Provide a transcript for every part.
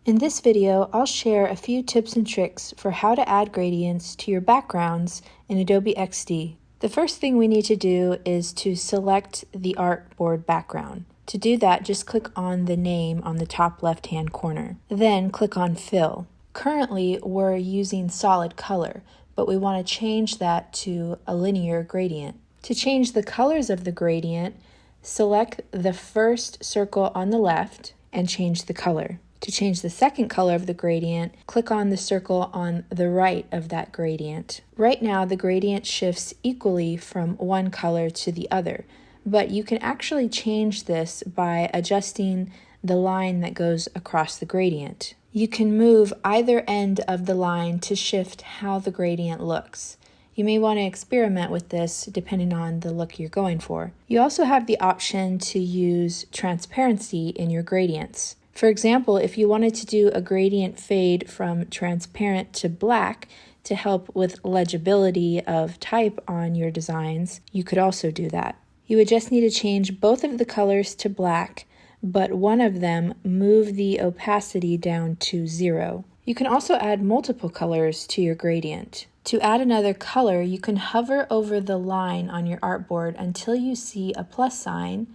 In this video, I'll share a few tips and tricks for how to add gradients to your backgrounds in Adobe XD. The first thing we need to do is to select the artboard background. To do that, just click on the name on the top left-hand corner. Then click on Fill. Currently, we're using solid color, but we want to change that to a linear gradient. To change the colors of the gradient, select the first circle on the left and change the color. To change the second color of the gradient, click on the circle on the right of that gradient. Right now, the gradient shifts equally from one color to the other, but you can actually change this by adjusting the line that goes across the gradient. You can move either end of the line to shift how the gradient looks. You may want to experiment with this depending on the look you're going for. You also have the option to use transparency in your gradients. For example, if you wanted to do a gradient fade from transparent to black to help with legibility of type on your designs, you could also do that. You would just need to change both of the colors to black, but one of them move the opacity down to 0. You can also add multiple colors to your gradient. To add another color, you can hover over the line on your artboard until you see a plus sign,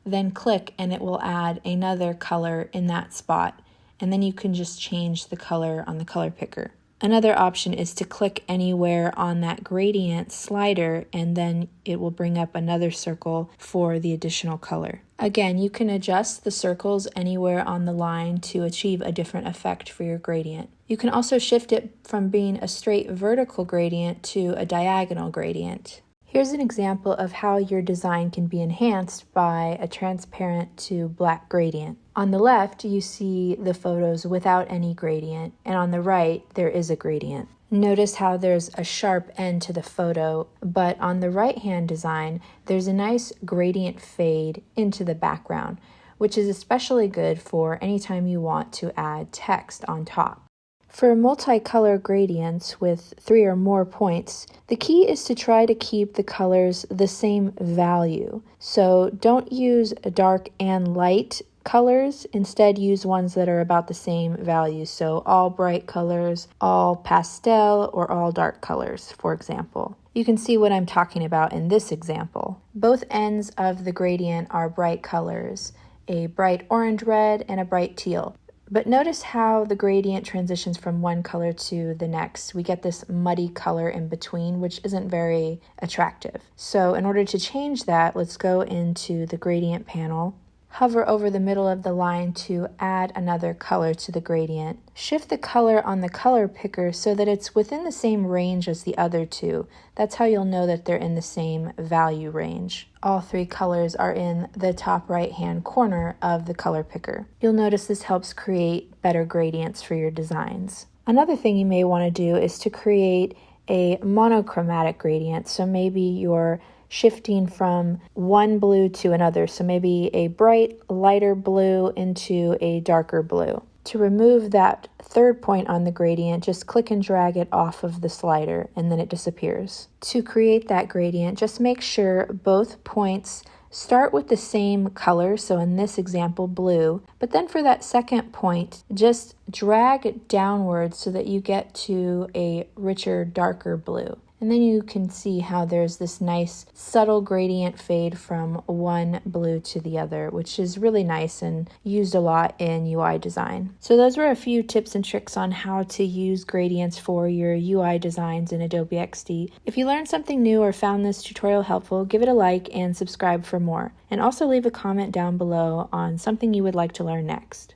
then click and it will add another color in that spot, and then you can just change the color on the color picker. Another option is to click anywhere on that gradient slider and then it will bring up another circle for the additional color. Again, you can adjust the circles anywhere on the line to achieve a different effect for your gradient. You can also shift it from being a straight vertical gradient to a diagonal gradient. Here's an example of how your design can be enhanced by a transparent to black gradient. On the left, you see the photos without any gradient, and on the right, there is a gradient. Notice how there's a sharp end to the photo, but on the right-hand design, there's a nice gradient fade into the background, which is especially good for anytime you want to add text on top. For multicolor gradients with 3 or more points, the key is to try to keep the colors the same value. So don't use dark and light colors, instead use ones that are about the same value. So all bright colors, all pastel, or all dark colors, for example. You can see what I'm talking about in this example. Both ends of the gradient are bright colors, a bright orange-red and a bright teal. But notice how the gradient transitions from one color to the next. We get this muddy color in between, which isn't very attractive. So in order to change that, let's go into the gradient panel, hover over the middle of the line to add another color to the gradient. Shift the color on the color picker so that it's within the same range as the other two. That's how you'll know that they're in the same value range. All 3 colors are in the top right-hand corner of the color picker. You'll notice this helps create better gradients for your designs. Another thing you may want to do is to create a monochromatic gradient. So maybe you're shifting from one blue to another. So maybe a bright, lighter blue into a darker blue. To remove that third point on the gradient, just click and drag it off of the slider and then it disappears. To create that gradient, just make sure both points start with the same color, so in this example, blue, but then for that second point, just drag it downwards so that you get to a richer, darker blue. And then you can see how there's this nice subtle gradient fade from one blue to the other, which is really nice and used a lot in UI design. So those were a few tips and tricks on how to use gradients for your UI designs in Adobe XD. If you learned something new or found this tutorial helpful, give it a like and subscribe for more. And also leave a comment down below on something you would like to learn next.